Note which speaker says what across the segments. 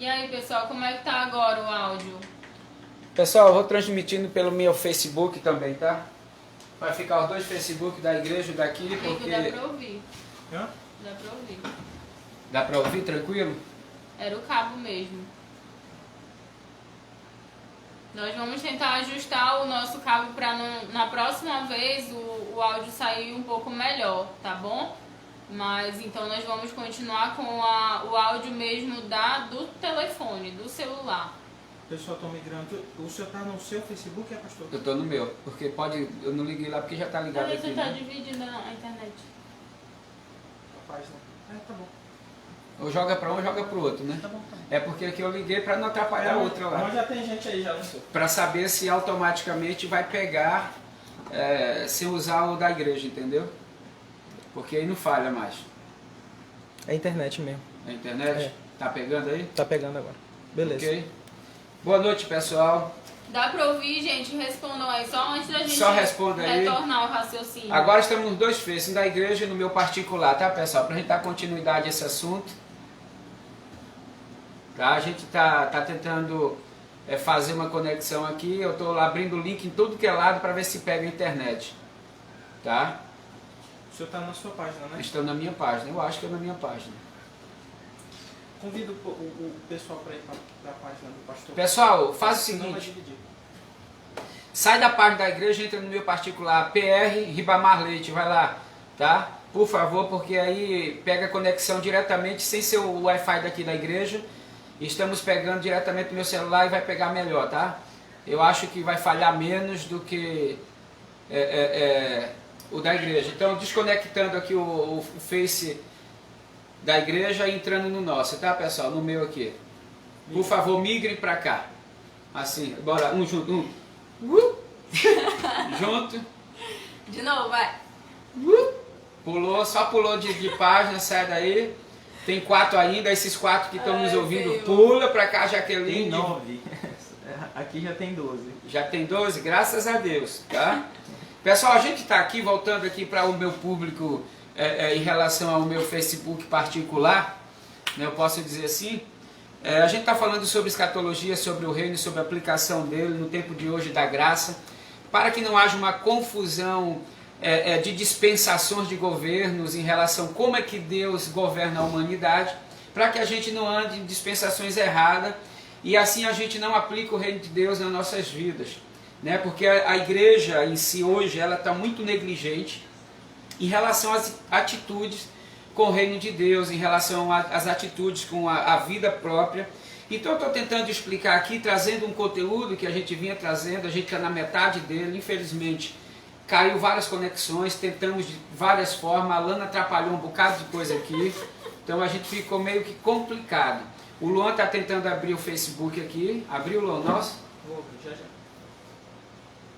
Speaker 1: E aí, pessoal, como é que tá agora o áudio?
Speaker 2: Pessoal, eu vou transmitindo pelo meu Facebook também, tá? Vai ficar os dois Facebook da igreja daqui, porque...
Speaker 1: Dá pra ouvir.
Speaker 2: Hã?
Speaker 1: Dá pra ouvir.
Speaker 2: Dá pra ouvir tranquilo?
Speaker 1: Era o cabo mesmo. Nós vamos tentar ajustar o nosso cabo para na próxima vez o áudio sair um pouco melhor, tá bom? Mas então nós vamos continuar com o áudio mesmo do telefone, do celular.
Speaker 3: Pessoal, estou migrando. O senhor está no seu Facebook, pastor?
Speaker 2: Eu tô no meu, porque pode... Eu não liguei lá porque já tá ligado
Speaker 1: Mas
Speaker 2: aqui,
Speaker 1: você tá
Speaker 2: né?
Speaker 1: dividindo a internet.
Speaker 3: A página. Tá bom.
Speaker 2: Ou joga pra um ou joga pro outro, né?
Speaker 3: Tá bom.
Speaker 2: É porque aqui eu liguei pra não atrapalhar a outra lá.
Speaker 3: Mas já tem gente aí já no seu.
Speaker 2: Pra saber se automaticamente vai pegar sem usar o da igreja, entendeu? Porque aí não falha mais.
Speaker 4: É a internet mesmo.
Speaker 2: A internet?
Speaker 4: É.
Speaker 2: Tá pegando aí?
Speaker 4: Tá pegando agora. Beleza.
Speaker 2: Ok. Boa noite, pessoal.
Speaker 1: Dá pra ouvir, gente? Respondam aí, só antes da gente
Speaker 2: Só responda aí.
Speaker 1: retornar o raciocínio.
Speaker 2: Agora estamos nos dois Face, um da igreja e no meu particular, tá, pessoal? Pra gente dar continuidade a esse assunto. Tá? A gente tá tentando fazer uma conexão aqui. Eu tô abrindo o link em tudo que é lado para ver se pega a internet. Tá?
Speaker 3: O senhor está na sua página, né?
Speaker 2: Estão na minha página. Eu acho que é na minha página.
Speaker 3: Convido o pessoal para ir para a página do pastor.
Speaker 2: Pessoal, faz o
Speaker 3: Senão vai
Speaker 2: seguinte.
Speaker 3: dividir.
Speaker 2: Sai da página da igreja, entra no meu particular, PR Ribamar Leite, vai lá, tá? Por favor, porque aí pega a conexão diretamente, sem ser o Wi-Fi daqui da igreja. Estamos pegando diretamente no meu celular e vai pegar melhor, tá? Eu acho que vai falhar menos do que o da igreja. Então, desconectando aqui o Face da igreja e entrando no nosso, tá, pessoal? No meu aqui. Por favor, migrem pra cá. Assim, bora, um junto, junto.
Speaker 1: De novo, vai.
Speaker 2: Pulou, só pulou de página, sai daí. Tem 4 ainda, esses 4 que estão nos ouvindo,
Speaker 1: Senhor.
Speaker 2: pula pra cá, Jaqueline.
Speaker 3: Tem 9. Aqui já tem 12.
Speaker 2: Já tem 12, graças a Deus, tá? Pessoal, a gente está aqui, voltando aqui para o meu público em relação ao meu Facebook particular, né, eu posso dizer assim, a gente está falando sobre escatologia, sobre o reino, sobre a aplicação dele no tempo de hoje da graça, para que não haja uma confusão de dispensações de governos em relação a como é que Deus governa a humanidade, para que a gente não ande em dispensações erradas e assim a gente não aplica o reino de Deus nas nossas vidas, né? Porque a igreja em si hoje ela está muito negligente em relação às atitudes com o reino de Deus, em relação às atitudes com a vida própria. Então eu estou tentando explicar aqui, trazendo um conteúdo que a gente vinha trazendo, a gente está na metade dele, infelizmente caiu várias conexões, tentamos de várias formas, a Lana atrapalhou um bocado de coisa aqui, então a gente ficou meio que complicado. O Luan está tentando abrir o Facebook aqui, abriu o Luan nosso?
Speaker 3: Vou, já.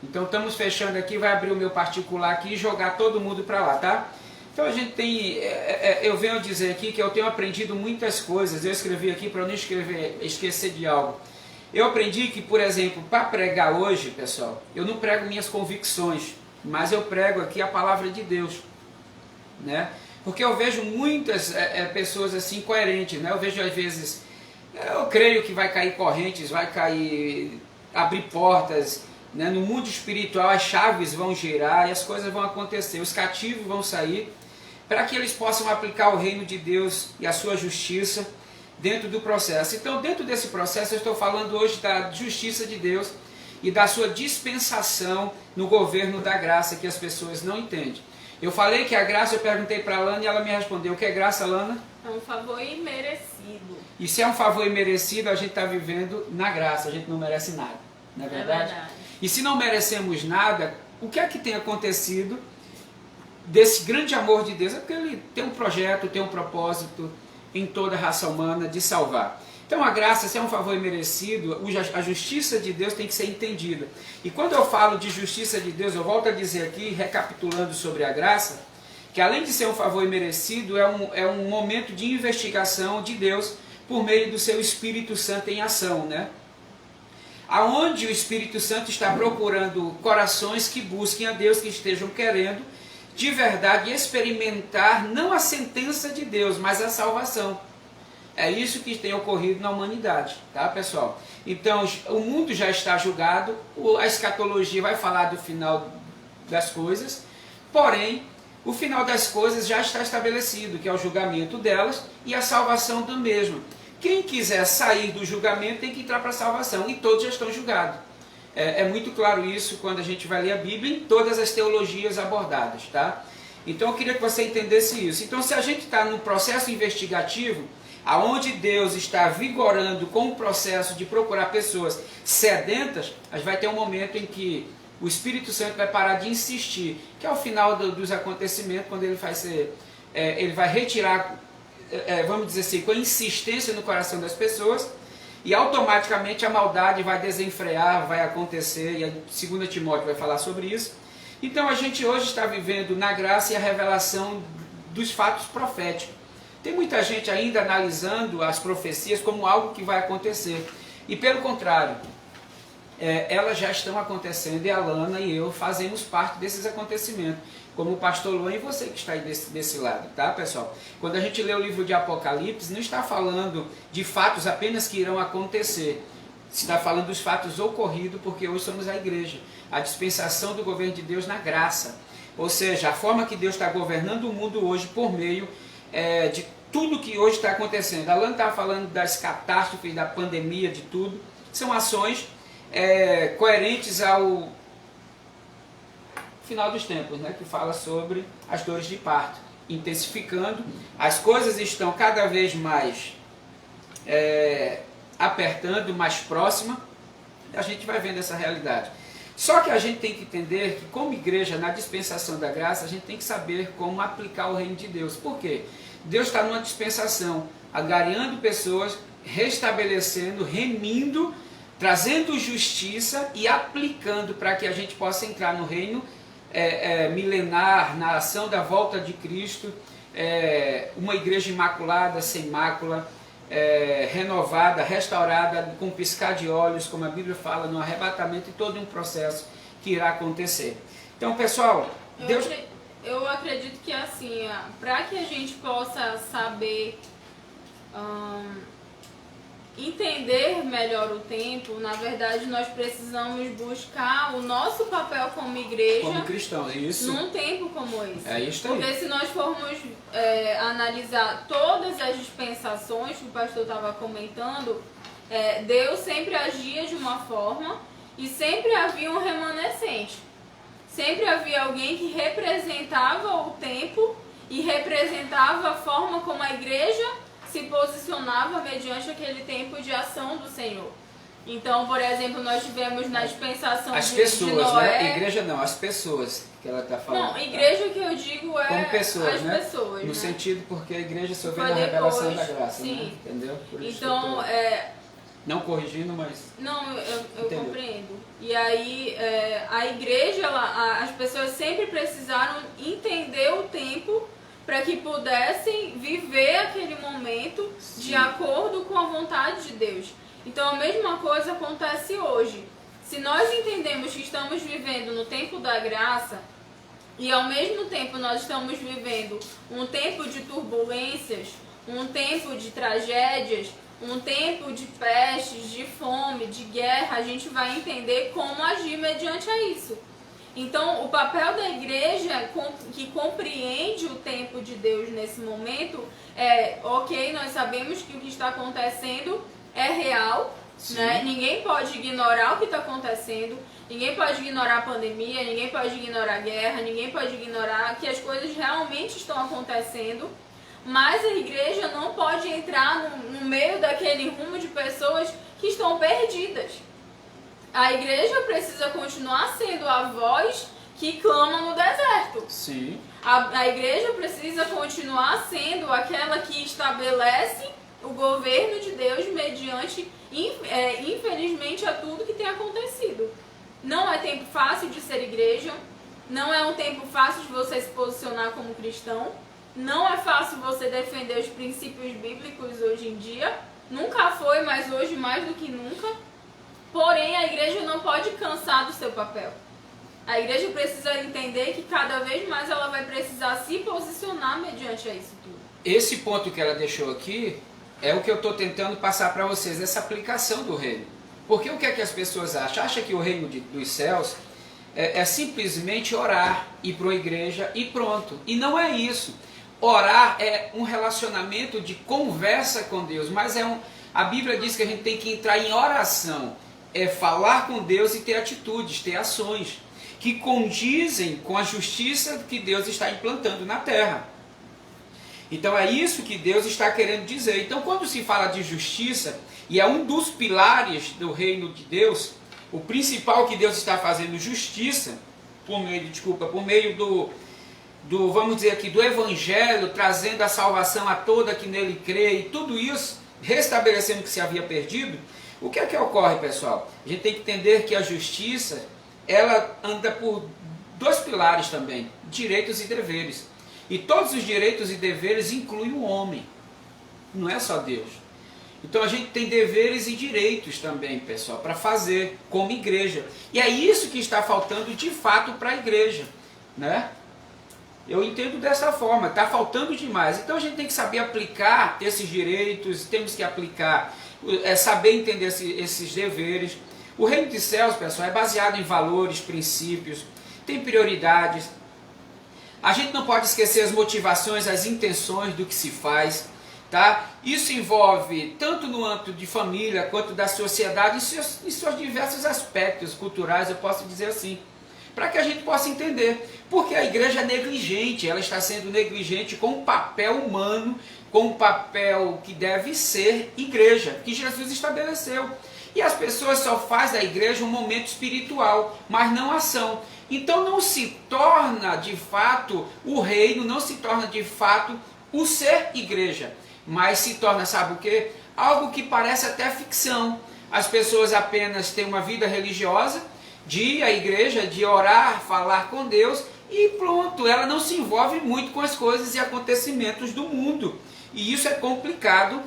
Speaker 2: Então estamos fechando aqui, vai abrir o meu particular aqui e jogar todo mundo para lá, tá? Então a gente tem, eu venho dizer aqui que eu tenho aprendido muitas coisas, eu escrevi aqui para não esquecer de algo. Eu aprendi que, por exemplo, para pregar hoje, pessoal, eu não prego minhas convicções, mas eu prego aqui a palavra de Deus, né? Porque eu vejo muitas pessoas assim coerentes, né? Eu vejo às vezes, eu creio que vai cair correntes, vai cair, abrir portas, né? No mundo espiritual as chaves vão girar e as coisas vão acontecer, os cativos vão sair, para que eles possam aplicar o reino de Deus e a sua justiça dentro do processo. Então, dentro desse processo, eu estou falando hoje da justiça de Deus e da sua dispensação no governo da graça, que as pessoas não entendem. Eu falei que a graça, eu perguntei para a Lana e ela me respondeu: o que é graça, Lana?
Speaker 1: É um favor imerecido.
Speaker 2: E se é um favor imerecido, a gente está vivendo na graça, a gente não merece nada, não é verdade?
Speaker 1: É verdade.
Speaker 2: E se não merecemos nada, o que é que tem acontecido desse grande amor de Deus? É porque ele tem um projeto, tem um propósito em toda a raça humana de salvar. Então a graça, se é um favor imerecido, a justiça de Deus tem que ser entendida. E quando eu falo de justiça de Deus, eu volto a dizer aqui, recapitulando sobre a graça, que além de ser um favor imerecido, é um momento de investigação de Deus por meio do seu Espírito Santo em ação, né? Aonde o Espírito Santo está procurando corações que busquem a Deus, que estejam querendo de verdade experimentar não a sentença de Deus, mas a salvação. É isso que tem ocorrido na humanidade, tá, pessoal? Então, o mundo já está julgado, a escatologia vai falar do final das coisas, porém, o final das coisas já está estabelecido, que é o julgamento delas e a salvação do mesmo. Quem quiser sair do julgamento tem que entrar para a salvação, e todos já estão julgados. É muito claro isso quando a gente vai ler a Bíblia em todas as teologias abordadas, tá? Então, eu queria que você entendesse isso. Então, se a gente está no processo investigativo, aonde Deus está vigorando com o processo de procurar pessoas sedentas, a gente vai ter um momento em que o Espírito Santo vai parar de insistir, que é o final dos acontecimentos, quando ele vai retirar, vamos dizer assim, com insistência no coração das pessoas, e automaticamente a maldade vai desenfrear, vai acontecer, e a 2 Timóteo vai falar sobre isso. Então a gente hoje está vivendo na graça e a revelação dos fatos proféticos. Tem muita gente ainda analisando as profecias como algo que vai acontecer. E pelo contrário, elas já estão acontecendo, e a Lana e eu fazemos parte desses acontecimentos. Como o pastor Luan e você que está aí desse lado, tá, pessoal? Quando a gente lê o livro de Apocalipse, não está falando de fatos apenas que irão acontecer. Está falando dos fatos ocorridos, porque hoje somos a igreja. A dispensação do governo de Deus na graça. Ou seja, a forma que Deus está governando o mundo hoje por meio de tudo que hoje está acontecendo. A Lana estava falando das catástrofes, da pandemia, de tudo. São ações coerentes ao final dos tempos, né, que fala sobre as dores de parto, intensificando. As coisas estão cada vez mais apertando, mais próxima. A gente vai vendo essa realidade. Só que a gente tem que entender que, como igreja, na dispensação da graça, a gente tem que saber como aplicar o reino de Deus. Por quê? Deus está numa dispensação, agariando pessoas, restabelecendo, remindo, trazendo justiça e aplicando para que a gente possa entrar no reino milenar, na ação da volta de Cristo, uma igreja imaculada, sem mácula, renovada, restaurada, com piscar de olhos, como a Bíblia fala, no arrebatamento, e todo um processo que irá acontecer. Então, pessoal, Deus...
Speaker 1: Eu acredito que assim, para que a gente possa saber entender melhor o tempo, na verdade nós precisamos buscar o nosso papel como igreja,
Speaker 2: como cristão, isso,
Speaker 1: num tempo como esse.
Speaker 2: É isso aí.
Speaker 1: Porque se nós formos analisar todas as dispensações que o pastor estava comentando, Deus sempre agia de uma forma e sempre havia um remanescente. Sempre havia alguém que representava o tempo e representava a forma como a igreja se posicionava mediante aquele tempo de ação do Senhor. Então, por exemplo, nós tivemos na dispensação
Speaker 2: as
Speaker 1: de
Speaker 2: pessoas,
Speaker 1: Noé...
Speaker 2: né? Igreja não, as pessoas que ela está falando.
Speaker 1: Não, igreja que eu digo
Speaker 2: como pessoas,
Speaker 1: as
Speaker 2: né?
Speaker 1: pessoas.
Speaker 2: No
Speaker 1: né?
Speaker 2: sentido porque a igreja só vê
Speaker 1: Foi
Speaker 2: na revelação
Speaker 1: depois,
Speaker 2: da graça,
Speaker 1: sim.
Speaker 2: né? Entendeu? Por isso
Speaker 1: Então,
Speaker 2: não corrigindo, mas...
Speaker 1: Não, eu
Speaker 2: Entendeu?
Speaker 1: compreendo. E aí, a igreja, as pessoas sempre precisaram entender o tempo para que pudessem viver aquele momento
Speaker 2: Sim.
Speaker 1: de acordo com a vontade de Deus. Então, a mesma coisa acontece hoje. Se nós entendemos que estamos vivendo no tempo da graça, e ao mesmo tempo nós estamos vivendo um tempo de turbulências, um tempo de tragédias, um tempo de pestes, de fome, de guerra, a gente vai entender como agir mediante a isso. Então, o papel da igreja que compreende o tempo de Deus nesse momento ok, nós sabemos que o que está acontecendo é real, né? Ninguém pode ignorar o que está acontecendo, ninguém pode ignorar a pandemia, ninguém pode ignorar a guerra, ninguém pode ignorar que as coisas realmente estão acontecendo. Mas a igreja não pode entrar no meio daquele rumo de pessoas que estão perdidas. A igreja precisa continuar sendo a voz que clama no deserto.
Speaker 2: Sim.
Speaker 1: A igreja precisa continuar sendo aquela que estabelece o governo de Deus mediante, infelizmente, a tudo que tem acontecido. Não é tempo fácil de ser igreja, não é um tempo fácil de você se posicionar como cristão. Não é fácil você defender os princípios bíblicos hoje em dia. Nunca foi, mas hoje mais do que nunca. Porém, a igreja não pode cansar do seu papel. A igreja precisa entender que cada vez mais ela vai precisar se posicionar mediante a isso tudo.
Speaker 2: Esse ponto que ela deixou aqui é o que eu estou tentando passar para vocês, essa aplicação do reino. Porque o que é que as pessoas acham? Acham que o reino dos céus é simplesmente orar, ir para uma igreja e pronto. E não é isso. Orar é um relacionamento de conversa com Deus, mas a Bíblia diz que a gente tem que entrar em oração, é falar com Deus e ter atitudes, ter ações que condizem com a justiça que Deus está implantando na terra. Então é isso que Deus está querendo dizer. Então quando se fala de justiça, e é um dos pilares do reino de Deus, o principal que Deus está fazendo justiça, por meio do vamos dizer aqui, do Evangelho, trazendo a salvação a toda que nele crê, e tudo isso, restabelecendo o que se havia perdido. O que é que ocorre, pessoal? A gente tem que entender que a justiça, ela anda por dois pilares também, direitos e deveres. E todos os direitos e deveres incluem o homem, não é só Deus. Então a gente tem deveres e direitos também, pessoal, para fazer como igreja. E é isso que está faltando de fato para a igreja, né? Eu entendo dessa forma, está faltando demais. Então a gente tem que saber aplicar esses direitos, temos que aplicar, saber entender esses deveres. O reino dos céus, pessoal, é baseado em valores, princípios, tem prioridades. A gente não pode esquecer as motivações, as intenções do que se faz, tá? Isso envolve tanto no âmbito de família quanto da sociedade, em seus diversos aspectos culturais, eu posso dizer assim, para que a gente possa entender. Porque a igreja é negligente, ela está sendo negligente com o papel humano, com o papel que deve ser igreja, que Jesus estabeleceu. E as pessoas só fazem da igreja um momento espiritual, mas não ação. Então não se torna de fato o reino, não se torna de fato o ser igreja, mas se torna, sabe o quê? Algo que parece até ficção. As pessoas apenas têm uma vida religiosa, de ir à igreja, de orar, falar com Deus e pronto, ela não se envolve muito com as coisas e acontecimentos do mundo. E isso é complicado,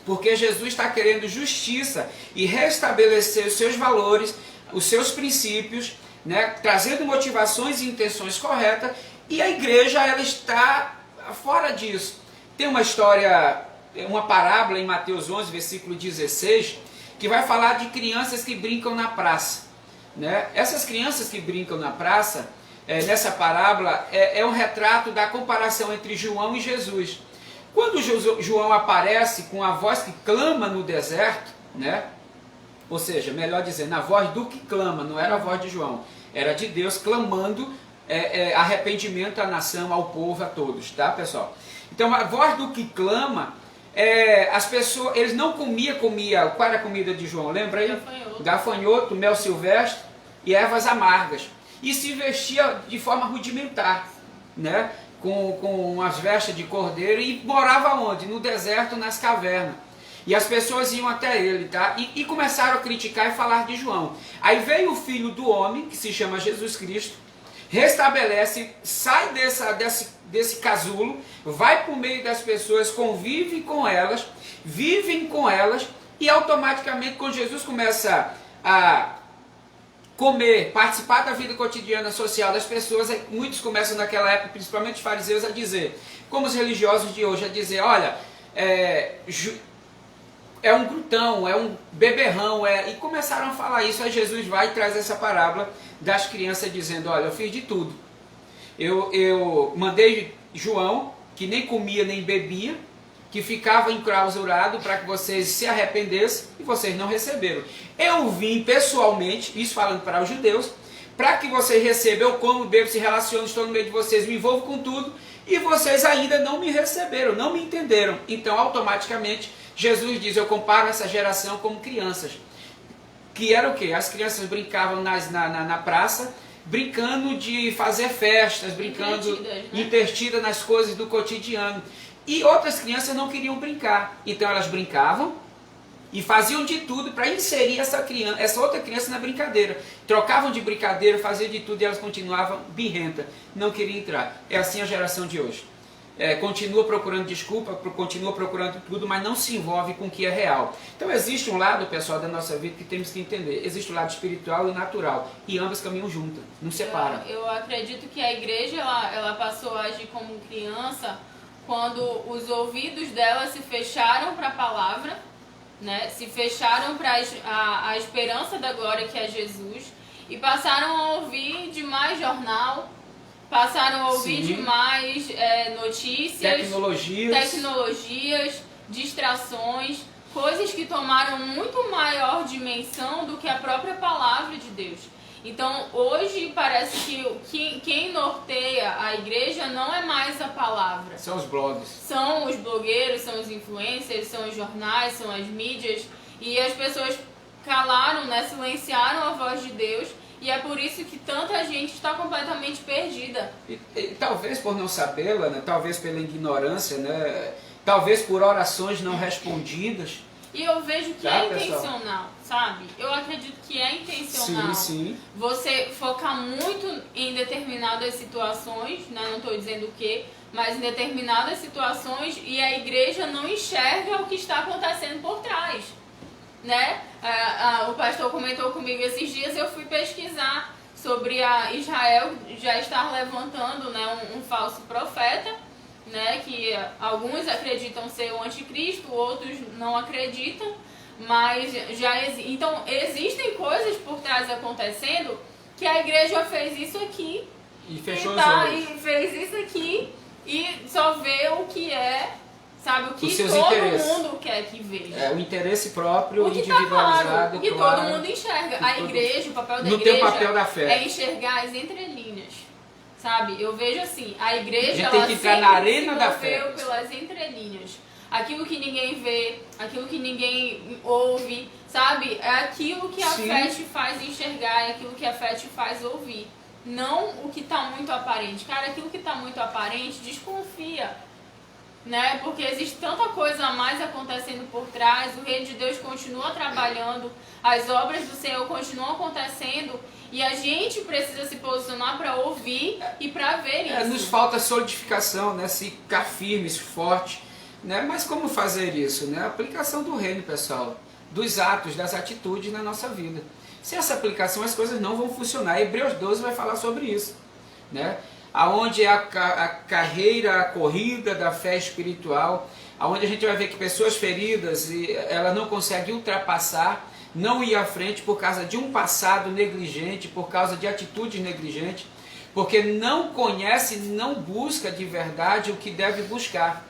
Speaker 2: porque Jesus está querendo justiça e restabelecer os seus valores, os seus princípios, né, trazendo motivações e intenções corretas, e a igreja ela está fora disso. Tem uma história, uma parábola em Mateus 11, versículo 16, que vai falar de crianças que brincam na praça, né? Essas crianças que brincam na praça, nessa parábola, é um retrato da comparação entre João e Jesus. Quando João aparece com a voz que clama no deserto, né? Ou seja, melhor dizendo, a voz do que clama, não era a voz de João, era de Deus clamando arrependimento à nação, ao povo, a todos, tá, pessoal? Então a voz do que clama, as pessoas, eles não comiam, qual era a comida de João, lembra aí? Gafanhoto, mel silvestre e ervas amargas. E se vestia de forma rudimentar, né? Com umas vestes de cordeiro, e morava onde? No deserto, nas cavernas. E as pessoas iam até ele, tá? E começaram a criticar e falar de João. Aí veio o Filho do Homem, que se chama Jesus Cristo, restabelece, sai desse casulo, vai para o meio das pessoas, convive com elas, vivem com elas, e automaticamente quando Jesus começa a comer, participar da vida cotidiana social das pessoas, muitos começam naquela época, principalmente os fariseus, a dizer, como os religiosos de hoje, a dizer, olha, é um glutão, é um beberrão, e começaram a falar isso. Aí Jesus vai e traz essa parábola das crianças dizendo, olha, eu fiz de tudo. Eu mandei João, que nem comia nem bebia, que ficava enclausurado para que vocês se arrependessem, e vocês não receberam. Eu vim pessoalmente, isso falando para os judeus, para que vocês recebam, eu como, bebo, se relaciono, estou no meio de vocês, me envolvo com tudo, e vocês ainda não me receberam, não me entenderam. Então, automaticamente, Jesus diz, eu comparo essa geração como crianças. Que era o quê? As crianças brincavam na praça, brincando de fazer festas, brincando intertidas nas coisas do cotidiano. E outras crianças não queriam brincar. Então elas brincavam e faziam de tudo para inserir essa outra criança na brincadeira. Trocavam de brincadeira, faziam de tudo e elas continuavam birrentas. Não queriam entrar. É assim a geração de hoje. Continua procurando desculpa, continua procurando tudo, mas não se envolve com o que é real. Então existe um lado, pessoal, da nossa vida que temos que entender. Existe o lado espiritual e natural. E ambas caminham juntas, não separam.
Speaker 1: Eu acredito que a igreja ela passou a agir como criança quando os ouvidos dela se fecharam para a palavra, né? Se fecharam para a esperança da glória que é Jesus e passaram a ouvir demais jornal, passaram a ouvir
Speaker 2: Sim.
Speaker 1: demais notícias, tecnologias, distrações, coisas que tomaram muito maior dimensão do que a própria palavra de Deus. Então, hoje parece que quem norteia a igreja não é mais a palavra.
Speaker 2: São os blogs.
Speaker 1: São os blogueiros, são os influencers, são os jornais, são as mídias. E as pessoas calaram, né, silenciaram a voz de Deus. E é por isso que tanta gente está completamente perdida.
Speaker 2: E talvez por não sabê-la, né, talvez pela ignorância, né, talvez por orações não respondidas.
Speaker 1: E eu vejo que
Speaker 2: Tá,
Speaker 1: é
Speaker 2: pessoal?
Speaker 1: intencional, sabe? Eu acredito que é intencional.
Speaker 2: Sim.
Speaker 1: Você focar muito em determinadas situações, né? Não estou dizendo o quê, mas em determinadas situações e a igreja não enxerga o que está acontecendo por trás, né? O pastor comentou comigo esses dias, eu fui pesquisar sobre a Israel já estar levantando, né, um falso profeta, né, que alguns acreditam ser o anticristo, outros não acreditam, mas então existem coisas por trás acontecendo que a igreja fez isso aqui
Speaker 2: E fechou
Speaker 1: e fez isso aqui e só vê o que é, sabe, o que
Speaker 2: Os seus
Speaker 1: todo
Speaker 2: interesses.
Speaker 1: mundo quer que veja.
Speaker 2: O interesse próprio,
Speaker 1: O que tá
Speaker 2: individualizado,
Speaker 1: claro, o que
Speaker 2: claro.
Speaker 1: todo mundo enxerga. A igreja, o papel da
Speaker 2: No
Speaker 1: igreja
Speaker 2: teu papel da fé.
Speaker 1: é enxergar as entrelinhas. Sabe? Eu vejo assim, a igreja
Speaker 2: A gente
Speaker 1: ela
Speaker 2: tem que entrar
Speaker 1: sempre
Speaker 2: na arena
Speaker 1: se
Speaker 2: da
Speaker 1: moveu
Speaker 2: fé.
Speaker 1: pelas entrelinhas. Aquilo que ninguém vê, aquilo que ninguém ouve, sabe? É aquilo que a
Speaker 2: Sim.
Speaker 1: fé te faz enxergar, é aquilo que a fé te faz ouvir. Não o que está muito aparente. Cara, aquilo que está muito aparente, desconfia. Né? Porque existe tanta coisa a mais acontecendo por trás, o reino de Deus continua trabalhando, as obras do Senhor continuam acontecendo e a gente precisa se posicionar para ouvir e para ver isso.
Speaker 2: Nos falta solidificação, né? Se ficar firme, forte, né? Mas como fazer isso? Né? A aplicação do reino, pessoal, dos atos, das atitudes na nossa vida. Sem essa aplicação as coisas não vão funcionar. Hebreus 12 vai falar sobre isso, né? Aonde é a carreira, a corrida da fé espiritual, aonde a gente vai ver que pessoas feridas e ela não consegue ultrapassar, não ir à frente por causa de um passado negligente, por causa de atitudes negligentes, porque não conhece, não busca de verdade o que deve buscar.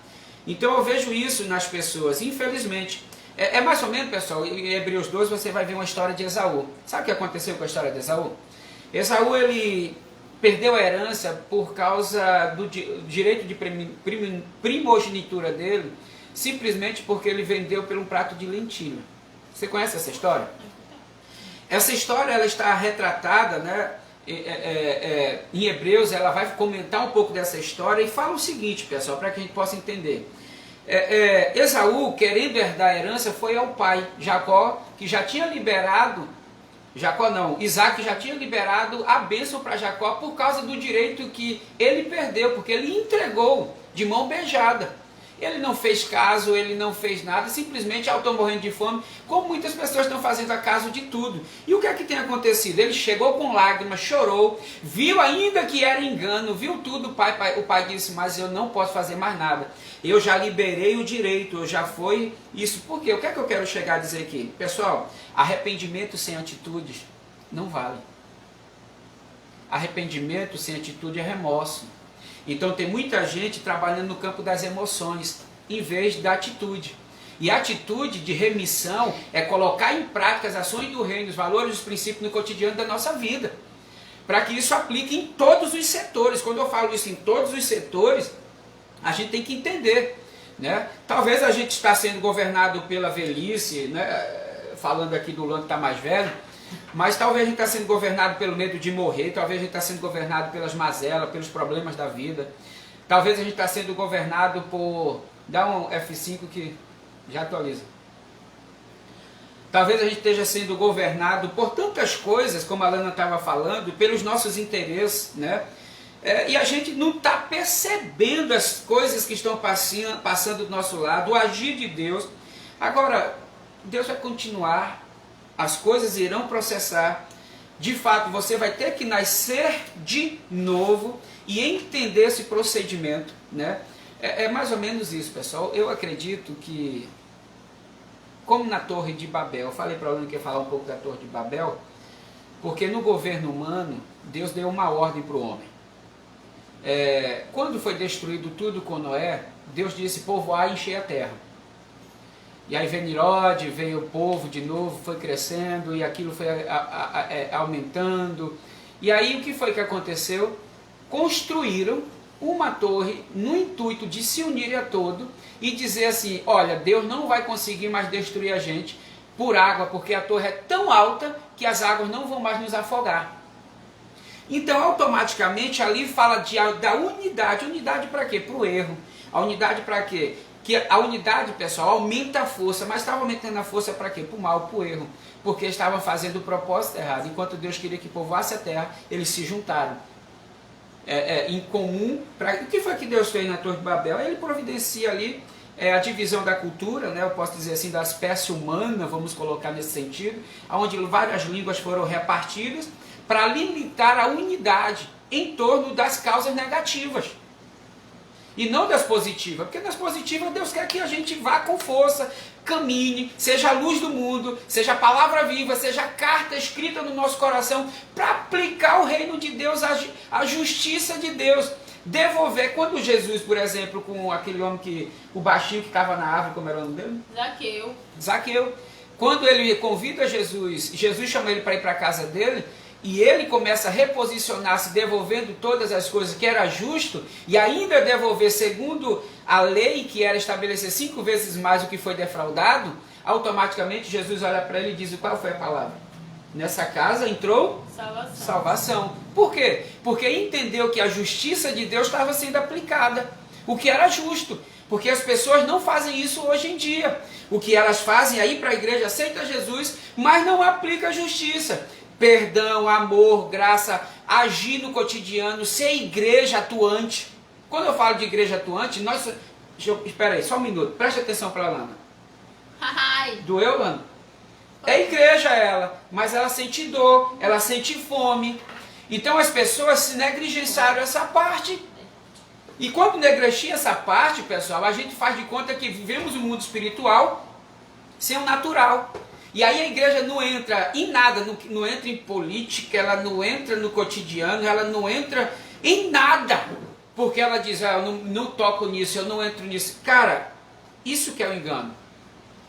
Speaker 2: Então eu vejo isso nas pessoas, infelizmente. É mais ou menos, pessoal, em Hebreus 12 você vai ver uma história de Esaú. Sabe o que aconteceu com a história de Esaú? Esaú, ele perdeu a herança por causa do direito de primogenitura dele, simplesmente porque ele vendeu por um prato de lentilha. Você conhece essa história? Essa história ela está retratada, né, em Hebreus. Ela vai comentar um pouco dessa história e fala o seguinte, pessoal, para que a gente possa entender. Esaú, querendo herdar a herança, foi ao pai, Jacó, que já tinha liberado, Isaac já tinha liberado a bênção para Jacó por causa do direito que ele perdeu, porque ele entregou de mão beijada. Ele não fez caso, ele não fez nada, simplesmente estou morrendo de fome, como muitas pessoas estão fazendo caso de tudo. E o que é que tem acontecido? Ele chegou com lágrimas, chorou, viu ainda que era engano, viu tudo, o pai disse, mas eu não posso fazer mais nada. Eu já liberei o direito, eu já foi isso. Por quê? O que é que eu quero chegar a dizer aqui? Pessoal, arrependimento sem atitudes não vale. Arrependimento sem atitude é remorso. Então tem muita gente trabalhando no campo das emoções, em vez da atitude. E a atitude de remissão é colocar em prática as ações do reino, os valores, os princípios no cotidiano da nossa vida. Para que isso aplique em todos os setores. Quando eu falo isso em todos os setores, a gente tem que entender, né? Talvez a gente está sendo governado pela velhice, né? Falando aqui do Lando que está mais velho, mas talvez a gente está sendo governado pelo medo de morrer, talvez a gente está sendo governado pelas mazelas, pelos problemas da vida, talvez a gente está sendo governado por... Dá um F5 que já atualiza. Talvez a gente esteja sendo governado por tantas coisas, como a Lana estava falando, pelos nossos interesses, né? E a gente não está percebendo as coisas que estão passando do nosso lado, o agir de Deus. Agora, Deus vai continuar, as coisas irão processar. De fato, você vai ter que nascer de novo e entender esse procedimento, né? É mais ou menos isso, pessoal. Eu acredito que, como na Torre de Babel, eu falei para a Ana que ia falar um pouco da Torre de Babel, porque no governo humano, Deus deu uma ordem para o homem. Quando foi destruído tudo com Noé, Deus disse povoar e encher a terra. E aí veio Nirode, veio o povo de novo, foi crescendo e aquilo foi aumentando. E aí o que foi que aconteceu? Construíram uma torre no intuito de se unir a todo e dizer assim, olha, Deus não vai conseguir mais destruir a gente por água, porque a torre é tão alta que as águas não vão mais nos afogar. Então automaticamente ali fala da unidade. Unidade para quê? Para o erro. A unidade para quê? Que a unidade, pessoal, aumenta a força, mas estava aumentando a força para quê? Para o mal, para o erro. Porque estavam fazendo o propósito errado. Enquanto Deus queria que povoasse a terra, eles se juntaram em comum. O que foi que Deus fez na Torre de Babel? Ele providencia ali a divisão da cultura, né? Eu posso dizer assim, da espécie humana, vamos colocar nesse sentido, onde várias línguas foram repartidas para limitar a unidade em torno das causas negativas. E não das positivas, porque nas positivas Deus quer que a gente vá com força, caminhe, seja a luz do mundo, seja a palavra viva, seja a carta escrita no nosso coração, para aplicar o reino de Deus, a justiça de Deus. Devolver, quando Jesus, por exemplo, com aquele homem o baixinho que estava na árvore, como era o nome dele? Zaqueu. Quando ele convida Jesus chama ele para ir para a casa dele, e ele começa a reposicionar-se, devolvendo todas as coisas que era justo, e ainda devolver segundo a lei, que era estabelecer 5 vezes mais o que foi defraudado, automaticamente Jesus olha para ele e diz, qual foi a palavra? Nessa casa entrou salvação. Por quê? Porque entendeu que a justiça de Deus estava sendo aplicada, o que era justo. Porque as pessoas não fazem isso hoje em dia. O que elas fazem é ir para a igreja, aceita Jesus, mas não aplica a justiça. Perdão, amor, graça, agir no cotidiano, ser igreja atuante. Quando eu falo de igreja atuante, espera aí, só um minuto, preste atenção para a Lana. Doeu, Lana? É igreja ela, mas ela sente dor, ela sente fome. Então as pessoas se negligenciaram essa parte. E quando negligencia essa parte, pessoal, a gente faz de conta que vivemos um mundo espiritual sem o natural. E aí a igreja não entra em nada, não entra em política, ela não entra no cotidiano, ela não entra em nada. Porque ela diz, eu não toco nisso, eu não entro nisso. Cara, isso que é o engano.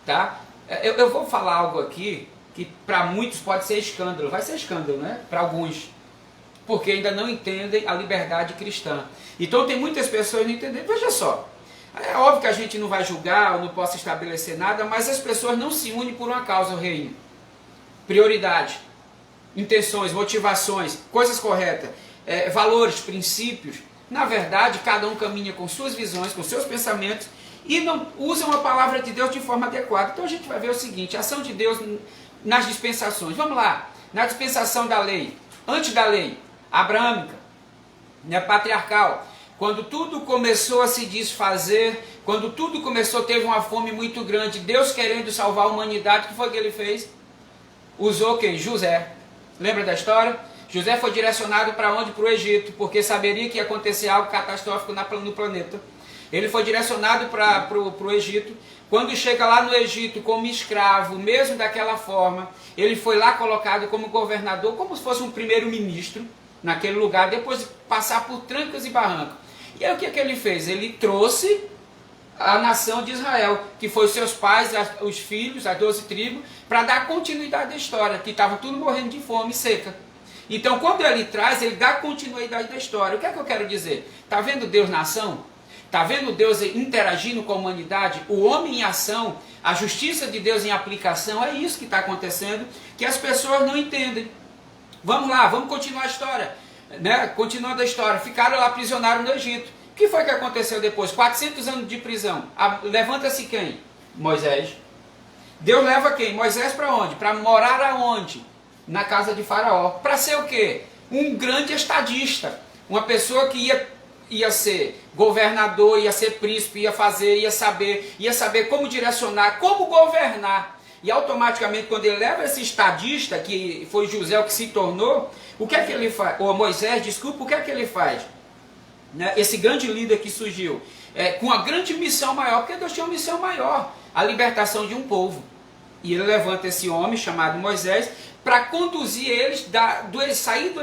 Speaker 2: Tá? Eu vou falar algo aqui que para muitos pode ser escândalo. Vai ser escândalo, né? Para alguns. Porque ainda não entendem a liberdade cristã. Então tem muitas pessoas que não entendem. Veja só. É óbvio que a gente não vai julgar, ou não possa estabelecer nada, mas as pessoas não se unem por uma causa, o reino. Prioridade, intenções, motivações, coisas corretas, valores, princípios. Na verdade, cada um caminha com suas visões, com seus pensamentos, e não usam a palavra de Deus de forma adequada. Então a gente vai ver o seguinte, a ação de Deus nas dispensações. Vamos lá, na dispensação da lei, antes da lei, abraâmica, né, patriarcal. Quando tudo começou a se desfazer, quando tudo começou, teve uma fome muito grande, Deus querendo salvar a humanidade, o que foi que ele fez? Usou quem? José. Lembra da história? José foi direcionado para onde? Para o Egito, porque saberia que ia acontecer algo catastrófico no planeta. Ele foi direcionado para o Egito. Quando chega lá no Egito como escravo, mesmo daquela forma, ele foi lá colocado como governador, como se fosse um primeiro-ministro naquele lugar, depois de passar por trancas e barrancos. E aí o que ele fez? Ele trouxe a nação de Israel, que foi os seus pais, os filhos, as 12 tribos, para dar continuidade à história, que estava tudo morrendo de fome e seca. Então quando ele traz, ele dá continuidade da história. O que é que eu quero dizer? Está vendo Deus na ação? Está vendo Deus interagindo com a humanidade? O homem em ação, a justiça de Deus em aplicação, é isso que está acontecendo, que as pessoas não entendem. Vamos lá, vamos continuar a história. Né? Continuando a história, ficaram lá aprisionados no Egito. O que foi que aconteceu depois? 400 anos de prisão. Levanta-se quem? Moisés. Deus leva quem? Moisés para onde? Para morar aonde? Na casa de Faraó. Para ser o quê? Um grande estadista. Uma pessoa que ia ser governador, ia ser príncipe, ia saber como direcionar, como governar. E automaticamente, quando ele leva esse estadista, que foi José o que se tornou, o que é que ele faz? Ou Moisés, desculpa, o que é que ele faz? Né? Esse grande líder que surgiu. com a grande missão maior, porque Deus tinha uma missão maior, a libertação de um povo. E ele levanta esse homem chamado Moisés para conduzir eles, sair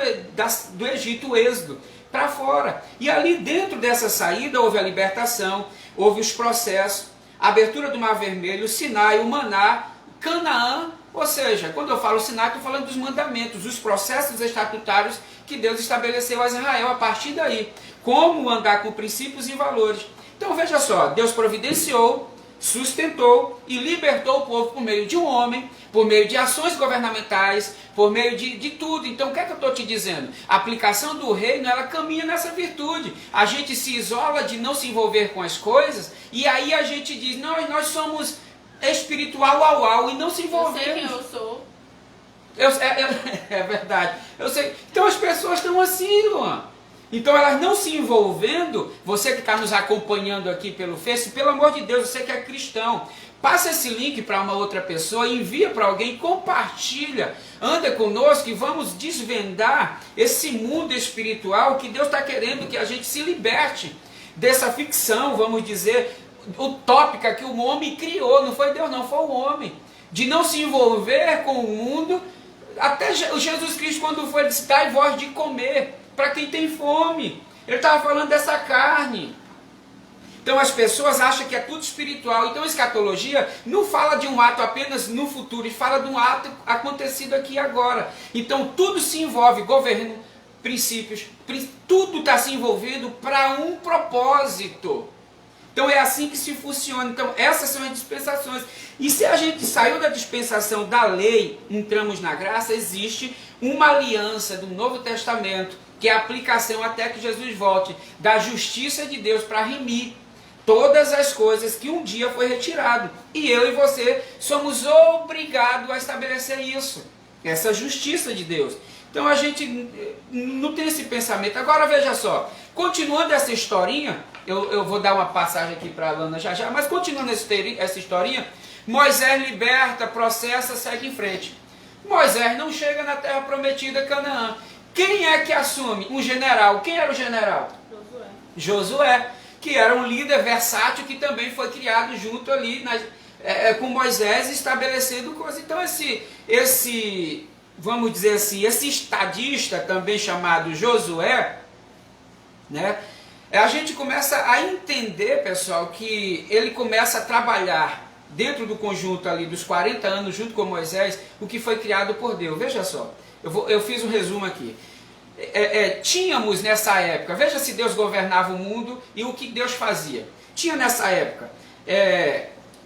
Speaker 2: do Egito, o êxodo, para fora. E ali dentro dessa saída houve a libertação, houve os processos, a abertura do Mar Vermelho, o Sinai, o Maná, Canaã. Ou seja, quando eu falo Sinai, estou falando dos mandamentos, os processos estatutários que Deus estabeleceu a Israel a partir daí. Como andar com princípios e valores. Então veja só, Deus providenciou, sustentou e libertou o povo por meio de um homem, por meio de ações governamentais, por meio de tudo. Então o que é que eu estou te dizendo? A aplicação do reino, ela caminha nessa virtude. A gente se isola de não se envolver com as coisas e aí a gente diz, não, nós somos espiritual e não se envolvemos.
Speaker 1: Eu sei quem eu sou.
Speaker 2: É verdade. Eu sei. Então as pessoas estão assim, Luan. Então elas não se envolvendo, você que está nos acompanhando aqui pelo Face, pelo amor de Deus, você que é cristão, passa esse link para uma outra pessoa, envia para alguém, compartilha, anda conosco e vamos desvendar esse mundo espiritual que Deus está querendo que a gente se liberte dessa ficção, vamos dizer, utópica que o homem criou. Não foi Deus não, foi o homem, de não se envolver com o mundo. Até Jesus Cristo, quando foi, disse, dai voz de comer para quem tem fome. Ele estava falando dessa carne. Então as pessoas acham que é tudo espiritual. Então a escatologia não fala de um ato apenas no futuro, e fala de um ato acontecido aqui e agora. Então tudo se envolve, governo, princípios, tudo está se envolvido para um propósito. Então é assim que se funciona. Então essas são as dispensações. E se a gente saiu da dispensação da lei, entramos na graça, existe uma aliança do Novo Testamento, que é a aplicação até que Jesus volte, da justiça de Deus para remir todas as coisas que um dia foi retirado. E eu e você somos obrigados a estabelecer isso, essa justiça de Deus. Então a gente não tem esse pensamento. Agora veja só, continuando essa historinha, eu vou dar uma passagem aqui para a Lana já, mas continuando essa historinha, Moisés liberta, processa, segue em frente. Moisés não chega na terra prometida, Canaã. Quem é que assume? Um general. Quem era o general? Josué, que era um líder versátil que também foi criado junto ali com Moisés, estabelecendo coisas. Então esse, vamos dizer assim, esse estadista também chamado Josué, né? A gente começa a entender, pessoal, que ele começa a trabalhar dentro do conjunto ali dos 40 anos, junto com Moisés, o que foi criado por Deus. Veja só, eu fiz um resumo aqui. Tínhamos nessa época, veja se Deus governava o mundo e o que Deus fazia. Tinha nessa época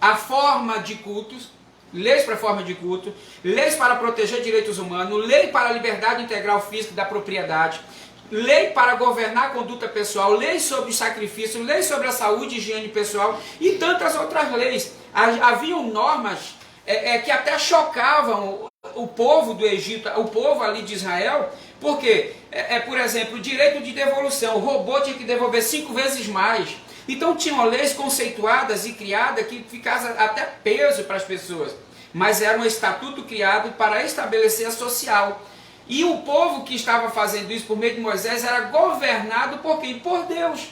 Speaker 2: a forma de cultos, leis para a forma de culto, leis para proteger direitos humanos, lei para a liberdade integral física da propriedade, lei para governar a conduta pessoal, lei sobre o sacrifício, lei sobre a saúde e higiene pessoal e tantas outras leis. Haviam normas que até chocavam o povo do Egito, o povo ali de Israel, porque, por exemplo, o direito de devolução, o robô tinha que devolver 5 vezes mais. Então tinham leis conceituadas e criadas que ficavam até peso para as pessoas, mas era um estatuto criado para estabelecer a social. E o povo que estava fazendo isso por meio de Moisés era governado por quem? Por Deus.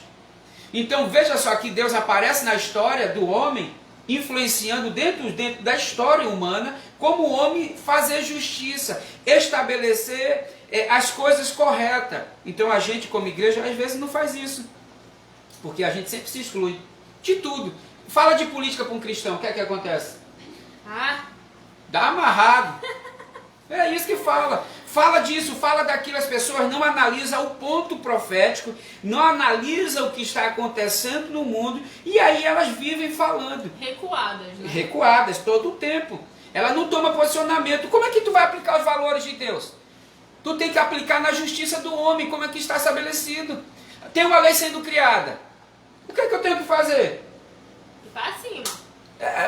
Speaker 2: Então veja só que Deus aparece na história do homem, influenciando dentro da história humana, como o homem fazer justiça, estabelecer as coisas corretas. Então a gente como igreja às vezes não faz isso, porque a gente sempre se exclui de tudo. Fala de política para um cristão, o que é que acontece? Dá amarrado. É isso que fala. Fala disso, fala daquilo, as pessoas não analisam o ponto profético, não analisam o que está acontecendo no mundo, e aí elas vivem falando.
Speaker 1: Recuadas, né?
Speaker 2: Recuadas, todo o tempo. Ela não toma posicionamento. Como é que tu vai aplicar os valores de Deus? Tu tem que aplicar na justiça do homem, como é que está estabelecido. Tem uma lei sendo criada. O que é que eu tenho que fazer?
Speaker 1: E pra cima.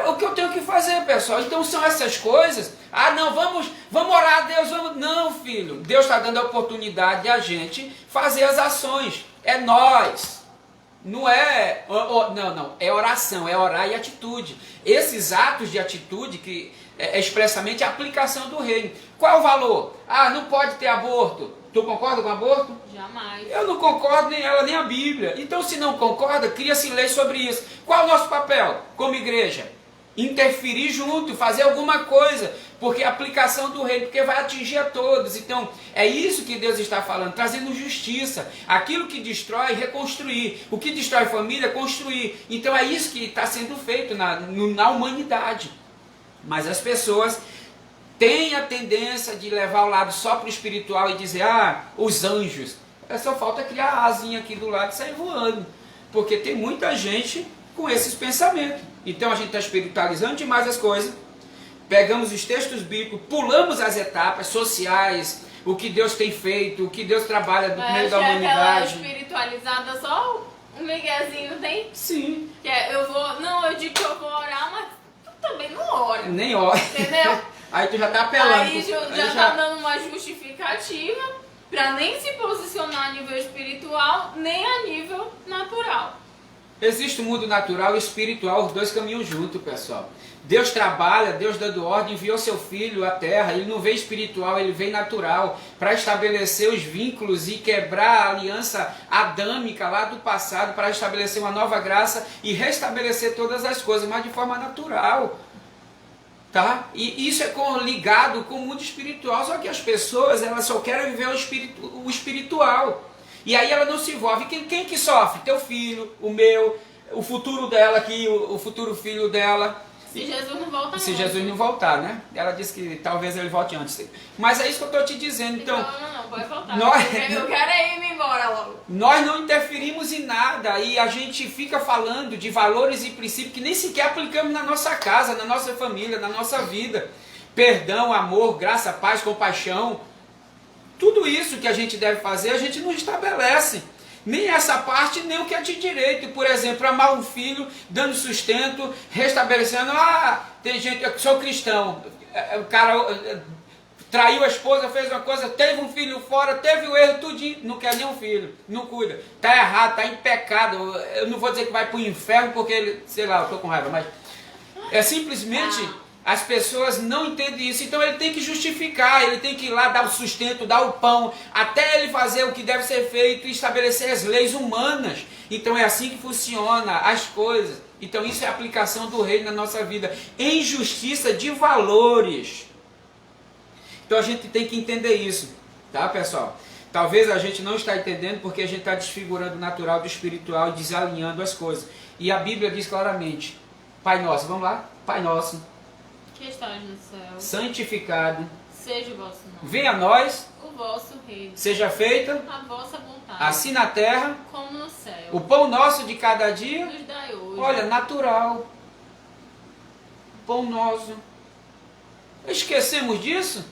Speaker 2: O que eu tenho que fazer, pessoal? Então são essas coisas. Não, vamos orar a Deus. Não, filho. Deus está dando a oportunidade de a gente fazer as ações. É nós. Não é... Não. É oração, é orar e atitude. Esses atos de atitude que é expressamente a aplicação do reino. Qual é o valor? Não pode ter aborto. Tu concorda com o aborto?
Speaker 1: Jamais.
Speaker 2: Eu não concordo, nem ela, nem a Bíblia. Então, se não concorda, cria-se lei sobre isso. Qual é o nosso papel como igreja? Interferir junto, fazer alguma coisa, porque a aplicação do reino, porque vai atingir a todos. Então, é isso que Deus está falando, trazendo justiça. Aquilo que destrói, reconstruir. O que destrói família, construir. Então, é isso que está sendo feito na humanidade. Mas as pessoas têm a tendência de levar o lado só para o espiritual e dizer, os anjos. Só falta criar a asinha aqui do lado e sair voando. Porque tem muita gente com esses pensamentos. Então a gente está espiritualizando demais as coisas, pegamos os textos bíblicos, pulamos as etapas sociais, o que Deus tem feito, o que Deus trabalha no meio da humanidade.
Speaker 1: Aquela espiritualizada, só um miguezinho tem?
Speaker 2: Sim.
Speaker 1: Que é, eu digo que eu vou orar, mas tu também não ora.
Speaker 2: Nem ora.
Speaker 1: Entendeu?
Speaker 2: Aí tu já tá apelando.
Speaker 1: Aí já tá dando uma justificativa para nem se posicionar a nível espiritual, nem a nível natural.
Speaker 2: Existe o mundo natural e espiritual, os dois caminham junto, pessoal. Deus trabalha, Deus dando ordem, enviou seu filho à terra, ele não vem espiritual, ele vem natural, para estabelecer os vínculos e quebrar a aliança adâmica lá do passado, para estabelecer uma nova graça e restabelecer todas as coisas, mas de forma natural. Tá? E isso é ligado com o mundo espiritual, só que as pessoas elas só querem viver o espiritual. E aí ela não se envolve. Quem que sofre? Teu filho, o meu, o futuro dela aqui, o futuro filho dela.
Speaker 1: Se Jesus não voltar.
Speaker 2: Se Jesus não voltar, né? Ela disse que talvez ele volte antes. Mas é isso que eu estou te dizendo. Então,
Speaker 1: não, pode voltar.
Speaker 2: Nós,
Speaker 1: eu quero é ir embora logo.
Speaker 2: Nós não interferimos em nada e a gente fica falando de valores e princípios que nem sequer aplicamos na nossa casa, na nossa família, na nossa vida. Perdão, amor, graça, paz, compaixão. Tudo isso que a gente deve fazer, a gente não estabelece. Nem essa parte, nem o que é de direito. Por exemplo, amar um filho, dando sustento, restabelecendo. Tem gente, eu sou cristão, o cara traiu a esposa, fez uma coisa, teve um filho fora, teve o erro, tudinho, não quer nem um filho, não cuida. Está errado, está em pecado. Eu não vou dizer que vai para o inferno, porque ele, sei lá, eu estou com raiva, mas é simplesmente... As pessoas não entendem isso, então ele tem que justificar, ele tem que ir lá dar o sustento, dar o pão, até ele fazer o que deve ser feito e estabelecer as leis humanas. Então é assim que funciona as coisas. Então isso é a aplicação do reino na nossa vida, em justiça de valores. Então a gente tem que entender isso, tá, pessoal? Talvez a gente não está entendendo porque a gente está desfigurando o natural do espiritual e desalinhando as coisas. E a Bíblia diz claramente, Pai Nosso, vamos lá? Pai Nosso,
Speaker 1: que estás no céu,
Speaker 2: santificado,
Speaker 1: seja o vosso nome,
Speaker 2: venha a nós,
Speaker 1: o vosso reino,
Speaker 2: seja feita,
Speaker 1: a vossa vontade,
Speaker 2: assim na terra,
Speaker 1: como no céu.
Speaker 2: o pão nosso de cada dia,
Speaker 1: Nos dai hoje.
Speaker 2: olha, natural, pão nosso. Esquecemos disso?